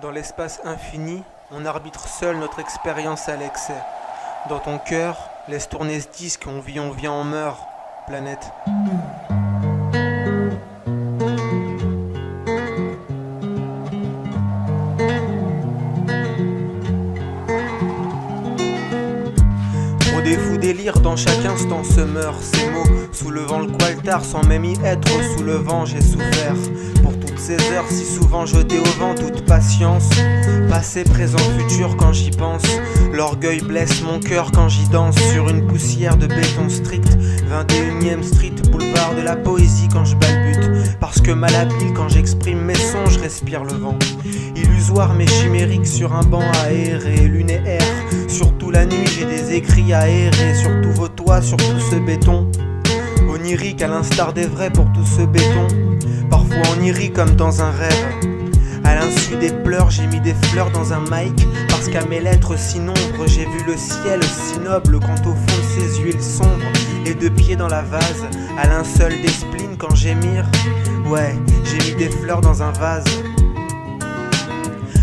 Dans l'espace infini, on arbitre seul notre expérience à l'excès. Dans ton cœur, laisse tourner ce disque, on vit, on meurt, planète. Trop des fous délires, dans chaque instant se meurent ces mots, soulevant le coaltar sans même y être. Soulevant, j'ai souffert pour toutes ces heures si souvent jetées au vent, toute patience. Passé, présent, futur quand j'y pense. L'orgueil blesse mon cœur quand j'y danse sur une poussière de béton strict. 21e street, boulevard de la poésie quand je balbute. Parce que malhabile quand j'exprime mes sons, je respire le vent. Illusoire mais chimérique sur un banc aéré, lunaire. Surtout la nuit, j'ai des écrits aérés sur tous vos toits, sur tout ce béton. Onirique à l'instar des vrais pour tout ce béton. Parfois on y rit comme dans un rêve. À l'insu des pleurs, j'ai mis des fleurs dans un mic. Parce qu'à mes lettres si nombres, j'ai vu le ciel si noble quand au fond de ses yeux il sombre. Les deux pieds dans la vase, à linceul des spleens quand j'émire. Ouais, j'ai mis des fleurs dans un vase.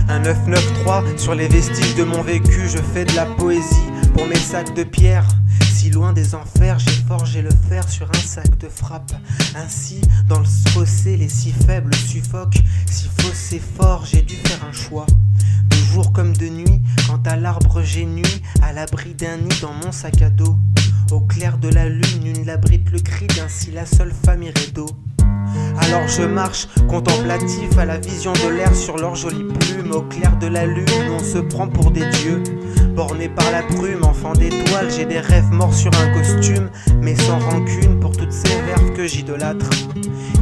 Un 993 sur les vestiges de mon vécu. Je fais de la poésie pour mes sacs de pierre. Si loin des enfers, j'ai forgé le fer sur un sac de frappe. Ainsi, dans le fossé, les si faibles suffoquent. Si fossé fort, j'ai dû faire un choix. De jour comme de nuit, quant à l'arbre j'ai nui, à l'abri d'un nid dans mon sac à dos. Au clair de la lune, une abrite le cri d'Ainsi la seule famille d'eau. Alors je marche, contemplatif à la vision de l'air sur leurs jolies plumes. Au clair de la lune, on se prend pour des dieux. Borné par la brume, enfant d'étoiles, j'ai des rêves morts sur un costume. Mais sans rancune pour toutes ces verves que j'idolâtre.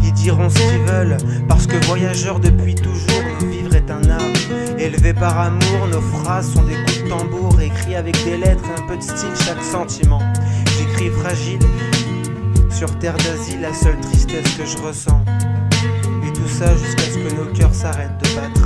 Ils diront ce qu'ils veulent, parce que voyageurs depuis toujours, nos vivre est un art. Élevé par amour, nos phrases sont des coups de tambour. Écrits avec des lettres et un peu de style, chaque sentiment. J'écris fragile. Sur terre d'asile, la seule tristesse que je ressens. Et tout ça jusqu'à ce que nos cœurs s'arrêtent de battre.